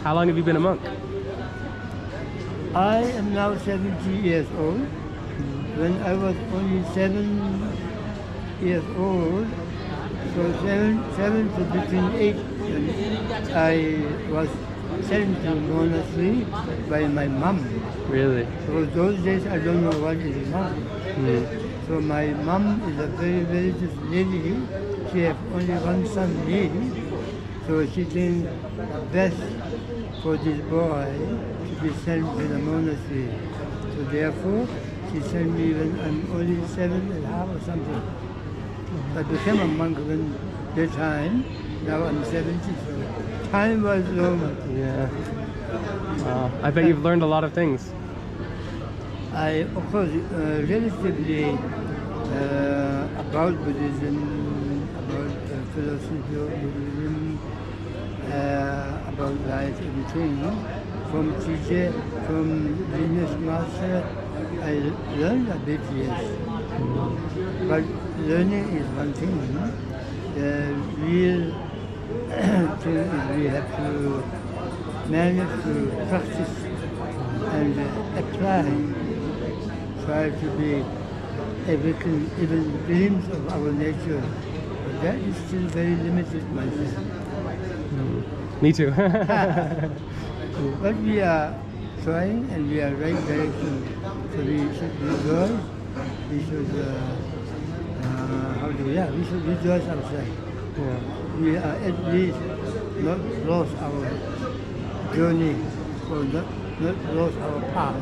How long have you been a monk? I am now 70 years old. When I was only 7 years old, so seven to between 8, I was sent to monastery by my mom. Really? So those days I don't know what is mom. So my mom is a very religious lady. She has only one son, me. So she thinks best for this boy to be sent to the monastery. So therefore, she sent me when I'm only 7.5 or something. I became a monk when that time. Now I'm 70. So time was long. Yeah. Wow. I bet you've learned a lot of things. I, of course, relatively about Buddhism, about philosophy of Buddhism, about life, everything. From teacher, from business master, I learned a bit, yes. But learning is one thing. The real thing is we have to manage to practice and apply. Try to be everything, even glimpse of our nature. But that is still very limited, myself. Me too. But we are trying and we are right direction. So we should rejoice. We should, we should rejoice ourselves. Yeah. We are at least not lost our journey or not lost our path.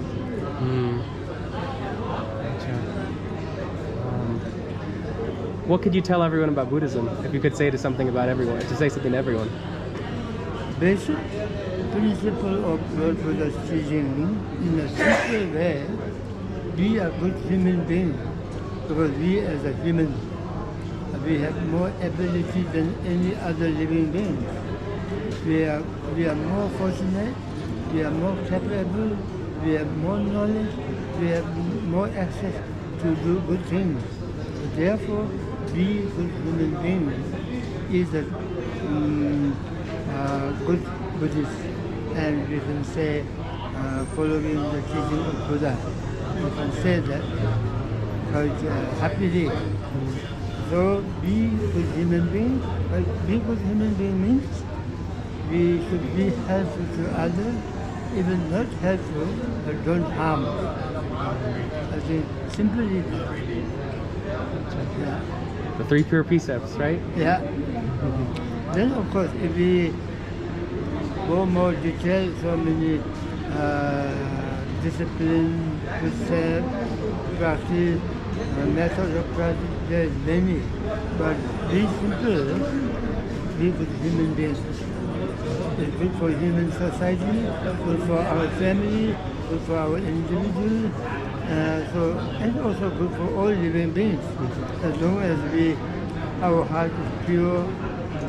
What could you tell everyone about Buddhism? If you could say something about everyone, to say something to everyone. Basic principle of Lord Buddha's teaching in a simple way, be a good human being. Because we as a human, we have more ability than any other living being. We are more fortunate, we are more capable, we have more knowledge, we have more access to do good things. Therefore, be good human beings is a good Buddhist, and we can say following the teaching of Buddha. We can say that quite happily. So be good human being. But be good human being means we should be helpful to others, even not helpful, but don't harm. I think simply. Yeah. The 3 pure precepts, right? Yeah. Then of course, if we go more detailed, so many discipline, precept, practice, methods of practice, there is many. But be simple, be good human beings. It's good for human society, good for our family, good for our individual, and also good for all living beings. As long as our heart is pure,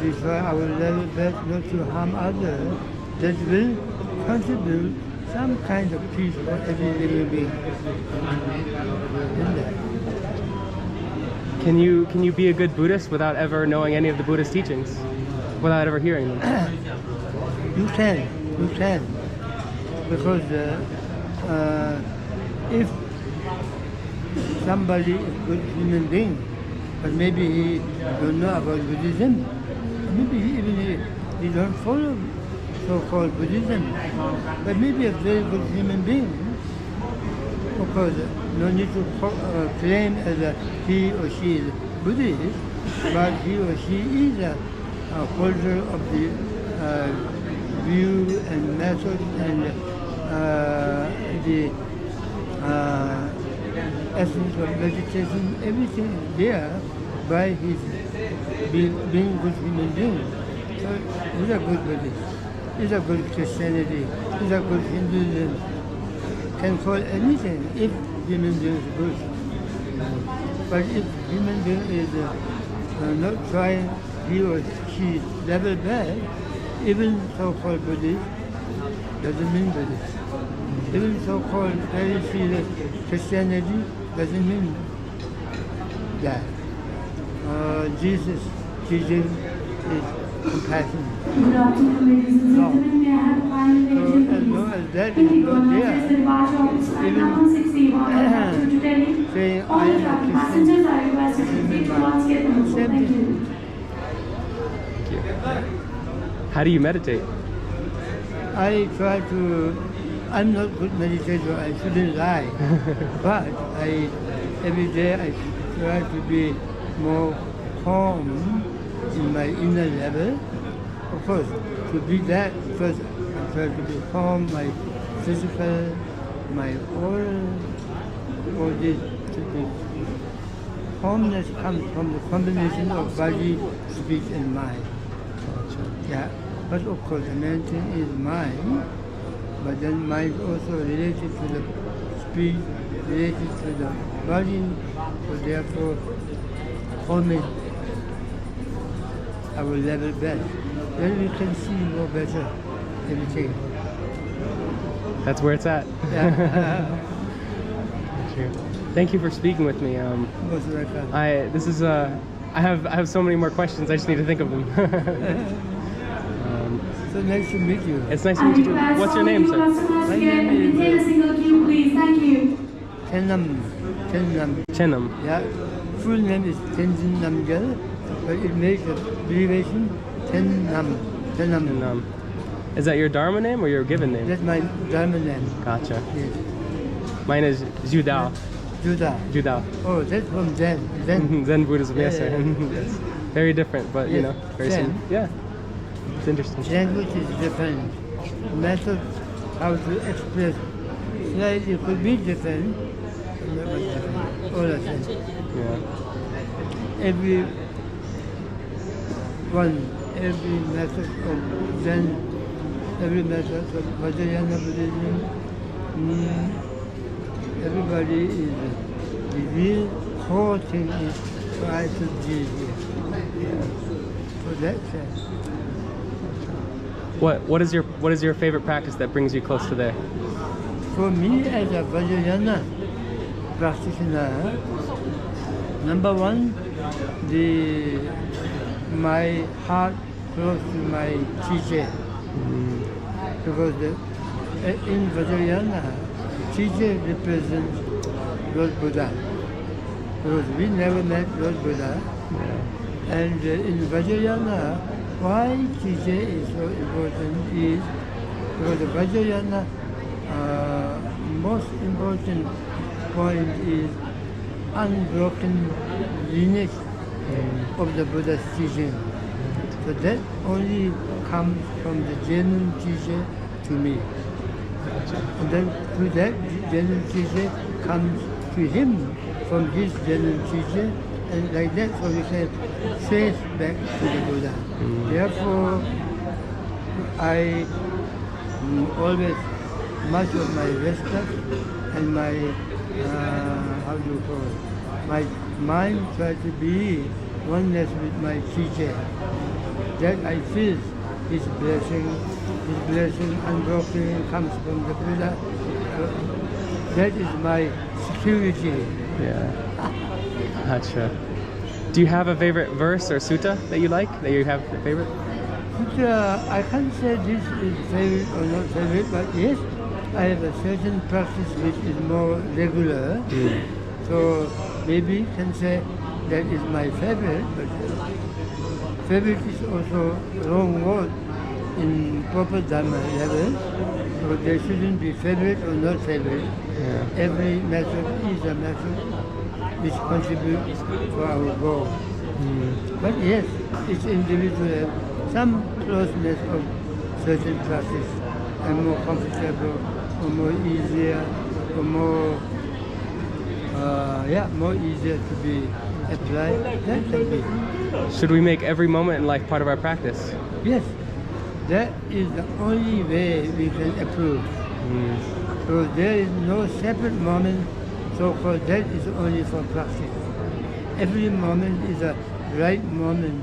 we try our level best not to harm others, that will contribute some kind of peace for every living being. Can you be a good Buddhist without ever knowing any of the Buddhist teachings? Without ever hearing them? You can. Because if somebody is a good human being, but maybe he don't know about Buddhism, maybe he don't follow so-called Buddhism, but maybe a very good human being. Of course, no need to claim as he or she is Buddhist, but he or she is a holder of the view and method and the essence of meditation, everything is there by his being good human being. So he's a good Buddhist, he's a good Christianity, he's a good Hinduism. Can call anything if human being is good. But if human being is not trying he or she level bad, even so-called Buddhist doesn't mean Buddhist. Even so-called very serious Christianity doesn't mean that. Jesus' teaching is compassion. Good afternoon, ladies and gentlemen. May I have saying I am a Christian. Same thing. Thank you. How do you meditate? I try to. I'm not good meditator. I shouldn't lie, but every day I try to be more calm in my inner level. Of course, to be that first, I try to be calm, my physical, my all this to be. Calmness comes from the combination of body, speech, and mind. Yeah, but of course the main thing is mind, but then mind is also related to the speech, related to the body, so therefore calming our level best. Then we can see more better everything. That's where it's at. Yeah. Thank you for speaking with me. Most welcome. I have so many more questions. I just need to think of them. So nice to meet you. It's nice to meet you too. What's your name, sir? My name is Thank you. Chenam. Chenam. Yeah, full name is Tenzin Namgyal, but it makes a abbreviation Chenam. And, is that your Dharma name or your given name? That's my Dharma name. Gotcha. Yes. Mine is Judao. Judah. Judao. Oh, that's from Zen. Zen Buddhism, yes, Yeah, sir. yeah. Yes. Very different, but you Yes. know, very Zen. similar. Yeah. It's interesting. Language is different. Method how to express slightly could be different. But not much different. All the same. Yeah. Every method of Zen, every method of Vajrayana Buddhism, everybody is the real core thing is try to be here. So that's it. What is your favorite practice that brings you close to there? For me as a Vajrayana practitioner, number one, my heart close to my teacher. Because in Vajrayana, teacher represents Lord Buddha. Because we never met Lord Buddha. And in Vajrayana, why teacher is so important is because the Vajrayana most important point is unbroken lineage of the Buddha's teaching. So that only comes from the genuine teacher to me. And then through that genuine teacher comes to him from his genuine teacher, and like that, so we can trace back to the Buddha. Therefore, I always, much of my respect and my, how do you call it, my mind try to be oneness with my teacher. That I feel his blessing unbroken comes from the Buddha. That is my security. Yeah. Gotcha. Do you have a favorite verse or sutta that you like? That you have a favorite? I can't say this is favorite or not favorite, but yes, I have a certain practice which is more regular. So maybe can say that is my favorite, but favorite is also wrong word in proper Dharma level. So there shouldn't be favorite or not favorite. Yeah. Every method is a method which contributes to our goal. But yes, it's individual. Some closeness of certain practice and more comfortable or more easier or more more easier to be applied. That can be. Should we make every moment in life part of our practice? Yes, that is the only way we can approve. So there is no separate moment, so-called that is only for practice. Every moment is a right moment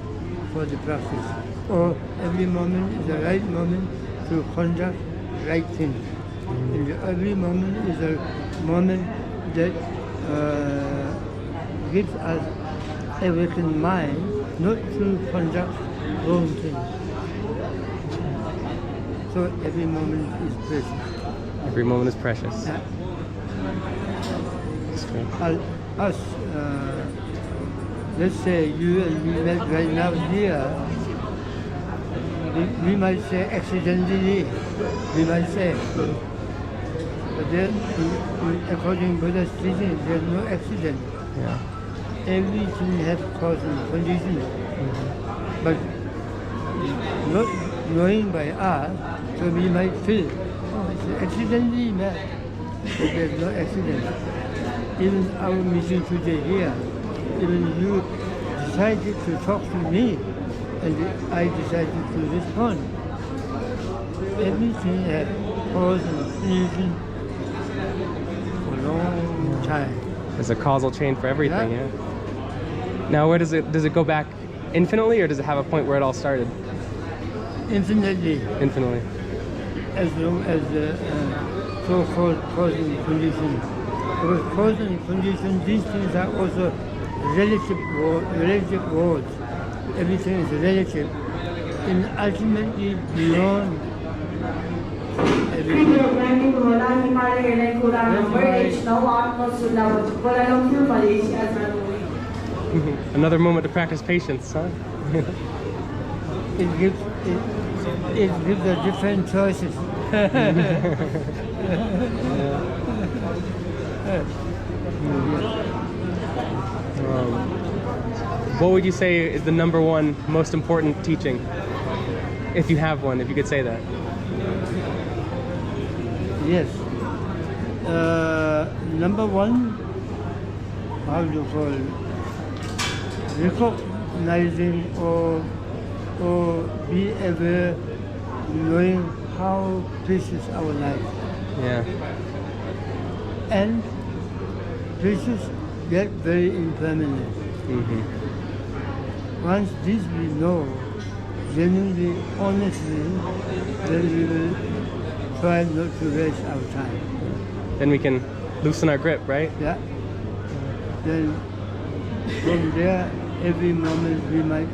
for the practice, or every moment is the right moment to conduct right things. And every moment is a moment that gives us awakened mind not to conduct wrong things. So every moment is precious. Every moment is precious. Yeah. That's great. Us, let's say you and me met right now here, we might say accidentally, we might say. But there, according to Buddha's teaching, there's no accident. Yeah. Everything has cause and condition. But not knowing by us, so we might feel, oh, it's accidentally met. But there's no accident. Even our meeting today here, even you decided to talk to me, and I decided to respond. Everything has cause and condition for a long time. There's a causal chain for everything, Yeah. yeah. Now, where does it go back infinitely, or does it have a point where it all started? Infinitely, Infinitely. as long as the so-called cause and condition. Because cause and condition, these things are also relative words. Everything is relative. And ultimately beyond everything. Another moment to practice patience, huh? It gives the different choices. What would you say is the number one most important teaching? If you have one, if you could say that. Yes. Number one, how do you call it? Recognizing or be aware, knowing how precious our life. Yeah. And precious yet very impermanent. Once this we know, genuinely, honestly, then we will try not to waste our time. Then we can loosen our grip, right? Yeah. Then from there, every moment we might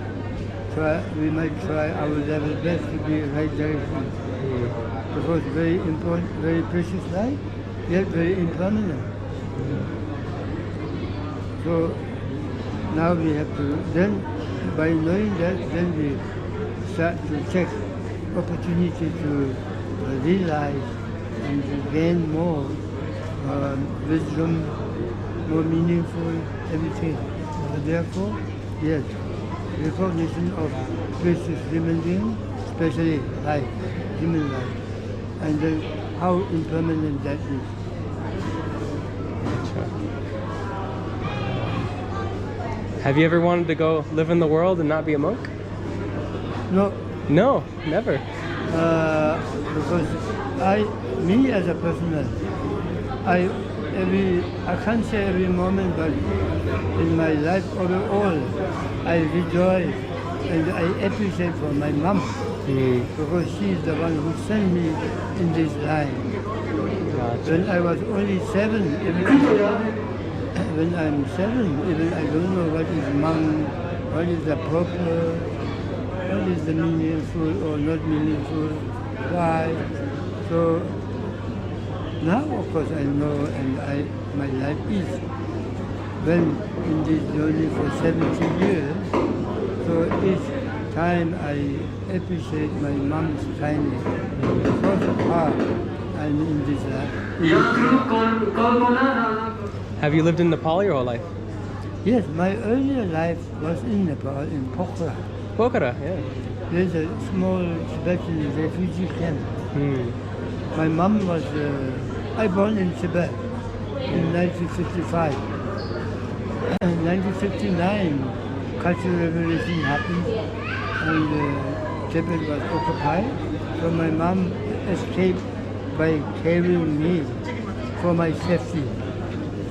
try our level best to be right direction. Because very important, very precious life, yet very impermanent. So now we have to, then by knowing that, then we start to take opportunity to realize and to gain more wisdom, more meaningful, everything. So therefore, yes, recognition of precious human being, especially life, human life, and then how impermanent that is. Have you ever wanted to go live in the world and not be a monk? No, No, never. because me as a person, I can't say every moment, but in my life overall, I rejoice and I appreciate for my mom because she is the one who sent me in this line. Gotcha. When I was only 7, when I'm 7, even I don't know what is monk, what is the proper, what is the meaningful or not meaningful, why. So now, of course, I know, and my life is when in this journey for 70 years. So each time I appreciate my mom's kindness because of her, I'm in this life. Have you lived in Nepal your whole life? Yes, my earlier life was in Nepal, in Pokhara. Pokhara, yeah. There's a small Tibetan refugee camp. My mom was, I born in Tibet in 1955. In 1959, Cultural Revolution happened and Tibet was occupied. So my mom escaped by carrying me for my safety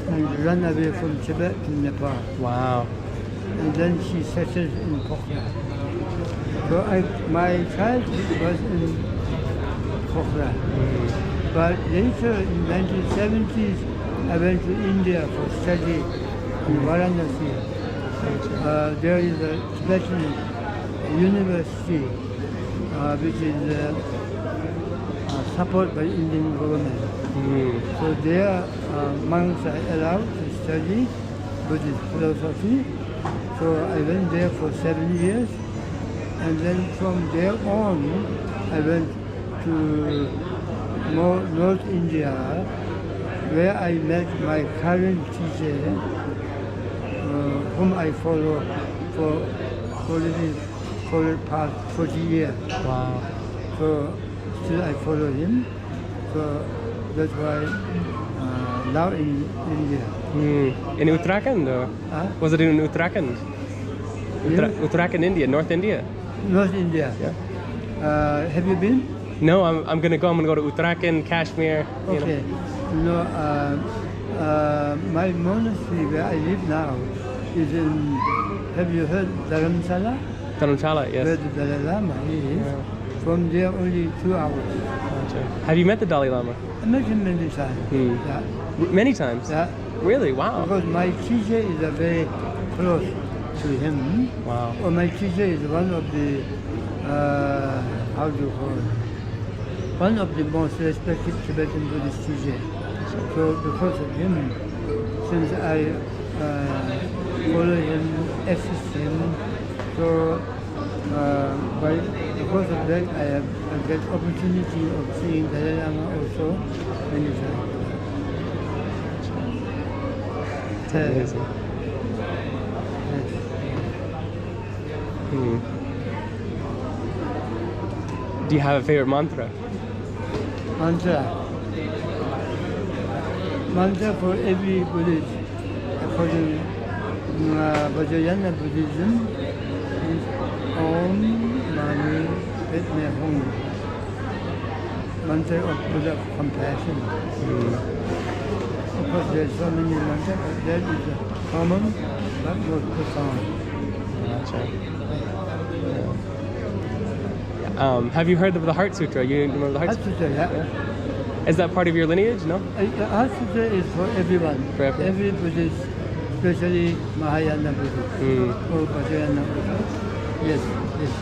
and ran away from Tibet to Nepal. Wow. And then she settled in Pokhara. So my childhood was in Pokhara. But later in 1970s, I went to India for study in Varanasi. There is a Tibetan university, which is support by Indian government. Mm. So there, monks are allowed to study Buddhist philosophy. So I went there for 7 years, and then from there on, I went to North India, where I met my current teacher, whom I follow for the past 40 years. Wow. So still I follow him. So that's why now in India. Mm. In Uttarakhand, or Huh? was it in Uttarakhand? Uttarakhand, India, North India. North India. Yeah. Have you been? No, I'm gonna go. I'm gonna go to Uttarakhand, Kashmir. You know. Okay. No, my monastery where I live now is in, have you heard Dharamsala? Dharamshala, Where yes. the Dalai Lama is. Yeah. From there only 2 hours. Gotcha. Have you met the Dalai Lama? I met him many times. Hmm. Yeah. Many times. Yeah. Really? Wow. Because my teacher is very close to him. Wow. Or my teacher is one of the, how do you call it? One of the most respected Tibetan Buddhist teachers. So because of him, since I follow him, assist him, so because of that, I get opportunity of seeing Dalai Lama also many times. Amazing. Hmm. Do you have a favorite mantra? Mantra for every Buddhist, according to Vajrayana Buddhism, is Om Mani Padme Hum. Mantra of Buddha compassion. Of course, there are so many mantras, but that is a common but not profound. Gotcha. Yeah. Have you heard of the Heart Sutra? You remember the Heart Sutra? Hatsuta, yeah. Is that part of your lineage? No? Hatsuta is for everyone. For everyone. Every Buddhist, especially Mahayana Buddhist or Vajrayana Buddhist. Yes, yes.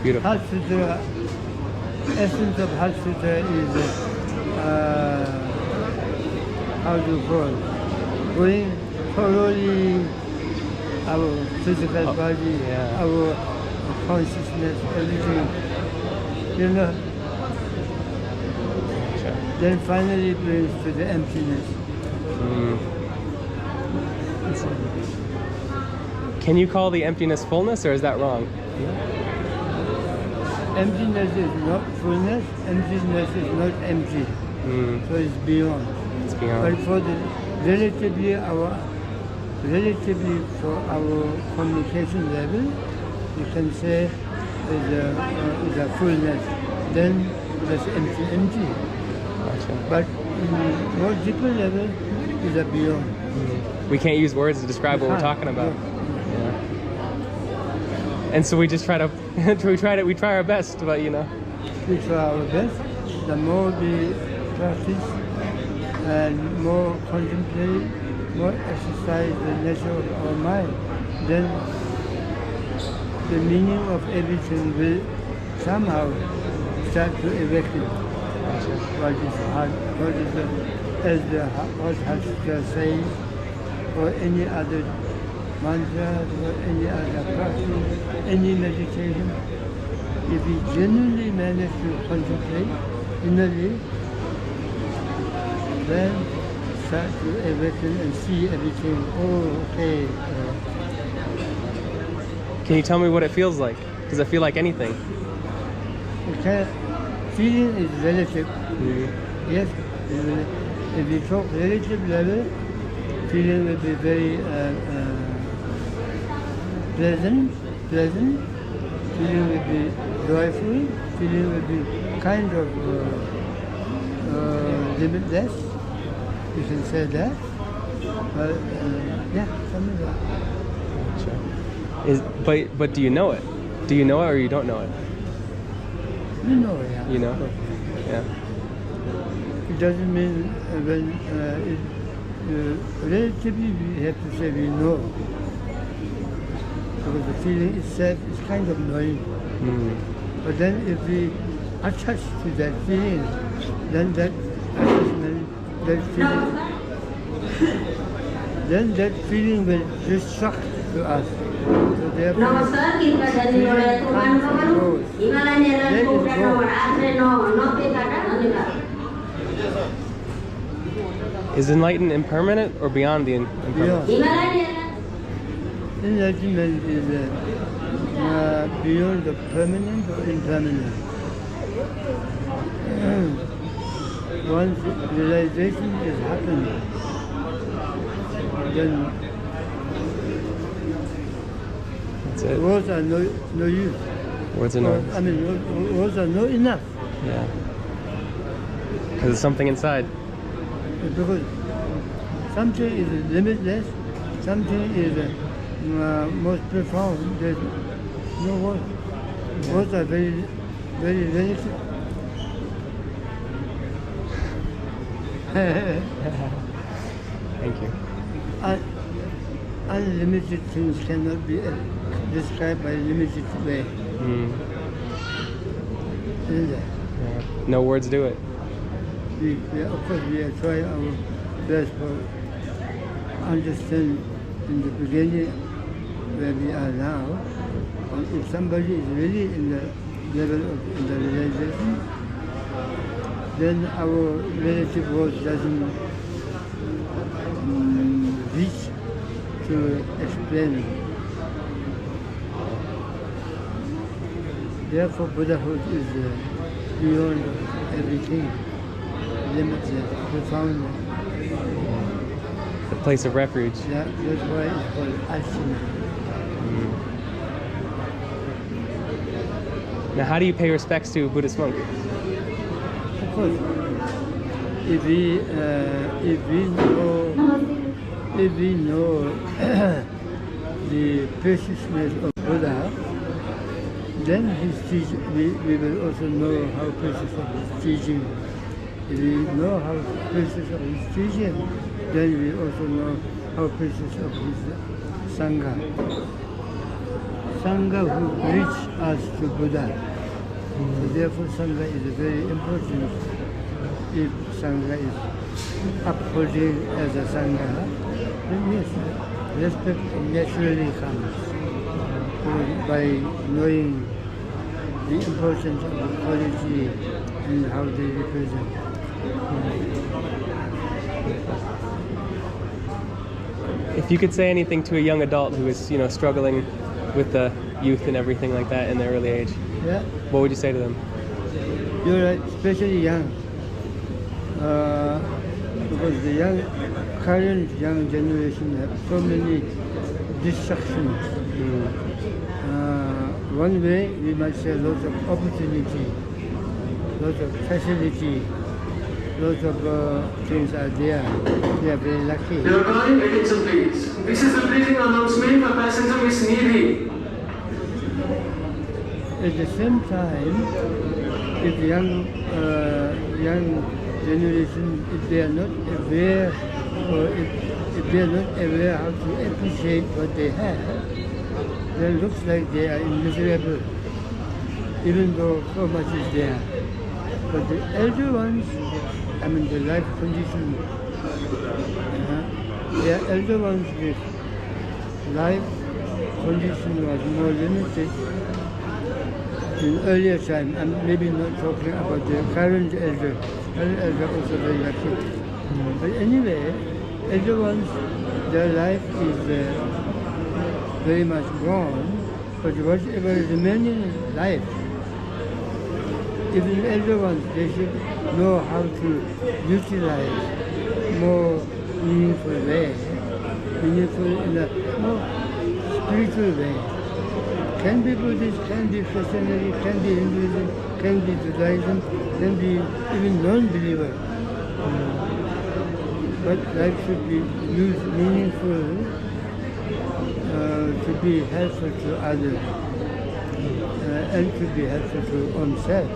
Beautiful. Hatsuta, essence of Hatsuta is how do you call it? Going thoroughly our physical body, yeah. our consciousness, everything. You know, Gotcha. then finally brings to the emptiness. Can you call the emptiness fullness, or is that wrong? Emptiness is not fullness, emptiness is not empty. So it's beyond. It's But beyond. for the relatively for our communication level, you can say is a fullness. Then that's empty. Gotcha. But in more deeper level is a beyond. We can't use words to describe what we're talking about. Yeah. And so we just try to we try our best, but you know. We try our best. The more we practice and more contemplate, more exercise the nature of our mind, then the meaning of everything will somehow start to awaken. What is as the what Hatsuta says, or any other mantra, or any other practice, any meditation. If we genuinely manage to concentrate innerly, then start to awaken and see everything. Oh, okay. Can you tell me what it feels like? Does it feel like anything? Okay. Feeling is relative. Yes, if we talk relative level, feeling will be very pleasant. Feeling will be joyful. Feeling will be kind of limitless. You can say that. But yeah, something like that. But do you know it? Do you know it or you don't know it? You know, yeah. You know? Yeah. It doesn't mean when relatively we have to say we know. Because the feeling itself is kind of knowing. But then if we attached to that feeling, then that attachment, that feeling, then that feeling will destruct to us. So therefore, नमस्कार कृपया धन्यवाद तुम्हारा नमस्कार हिमालय ने programme आश्रय न पे काटा धन्यवाद Is enlightenment impermanent or beyond the impermanent? beyond. Himalaya ने Enlightenment is beyond the permanent or impermanent. Once realization is happening, then That's it. words are no use. Words are Or, no. I mean, words are not enough. Yeah. Because it's something inside. Because something is limitless, something is most profound. There's no words. Words are very, very relative. Thank you. Unlimited things cannot be described by limited way. Mm. Isn't it? Yeah. No words do it. Of course, we are trying our best to understand in the beginning where we are now. And if somebody is really in the level of in the realization, then our relative words doesn't reach to explain. Therefore, Buddhahood is beyond everything, limitless, profound. The place of refuge. That's why it's called Ashina. Now, how do you pay respects to a Buddhist monk? Of course, if we know the preciousness of Buddha, then his teaching, we will also know how precious of his teaching. If we know how precious of his teaching, then we also know how precious of his Sangha. Sangha who bridge us to Buddha. So therefore Sangha is very important. If Sangha is upholding as a Sangha, then yes, respect naturally comes by knowing the importance of the quality and how they represent. If you could say anything to a young adult who is, struggling with the youth and everything like that in their early age, Yeah, what would you say to them? you're right, especially young. Because the current young generation have so many distractions. One way we might say lots of opportunity, lots of facility, lots of things are there. They are very lucky. Your kind attention, please. This is a pleasing announcement for passenger Miss Nidhi. At the same time, if young generation, if they are not aware, or if they are not aware how to appreciate what they have, then it looks like they are miserable, even though so much is there. But the elder ones, I mean the life condition, the elder ones, the life condition was more limited in earlier time. I'm maybe not talking about the current elder. Current elder also very lucky. But anyway, elder ones, their life is very much gone, but whatever remaining in life, even elder ones, they should know how to utilize more meaningful way, meaningful in a more spiritual way. Can be Buddhist, can be Christianity, can be Hinduism, can be Judaism, can be even non-believer. But life should be used meaningful to be helpful to others and to be helpful to oneself.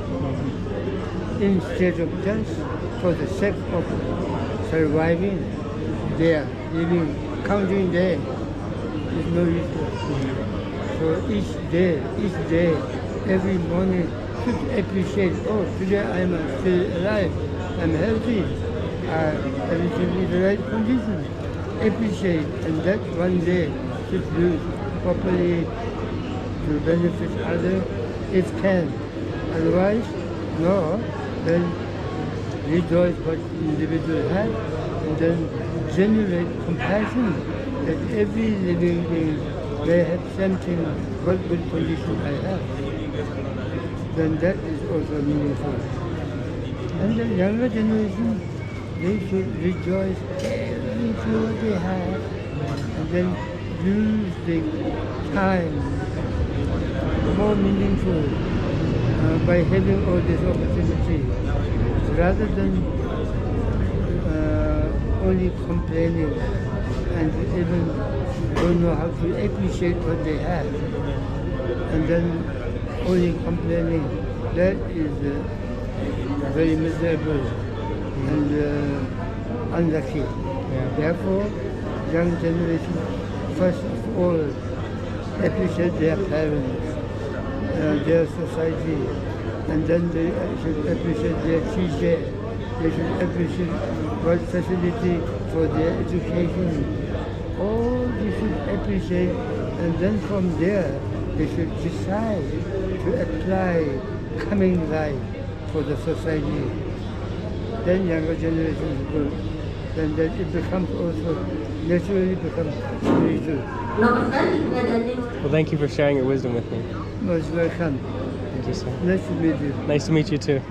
Instead of just for the sake of surviving there, living, counting days is no use. So each day, every morning, should appreciate, oh, today I'm still alive, I'm healthy, everything is the right condition. Appreciate, and that one day should use properly to benefit others if can. Otherwise, no, then rejoice what individual has, and then generate compassion that every living being may have something, what good condition I have. Then that is also meaningful. And the younger generation, they should rejoice every food they have, and then use the time more meaningful by having all this opportunity, rather than only complaining and even don't know how to appreciate what they have, and then only complaining. That is very miserable and unlucky. Therefore, young generation, first of all, appreciate their parents, their society, and then they should appreciate their teacher. They should appreciate what facility for their education. All they should appreciate, and then from there they should decide to apply coming life for the society. Then younger generations will, then that it becomes also naturally becomes spiritual. Well, thank you for sharing your wisdom with me. Most welcome. Thank you, sir. Nice to meet you. Nice to meet you too.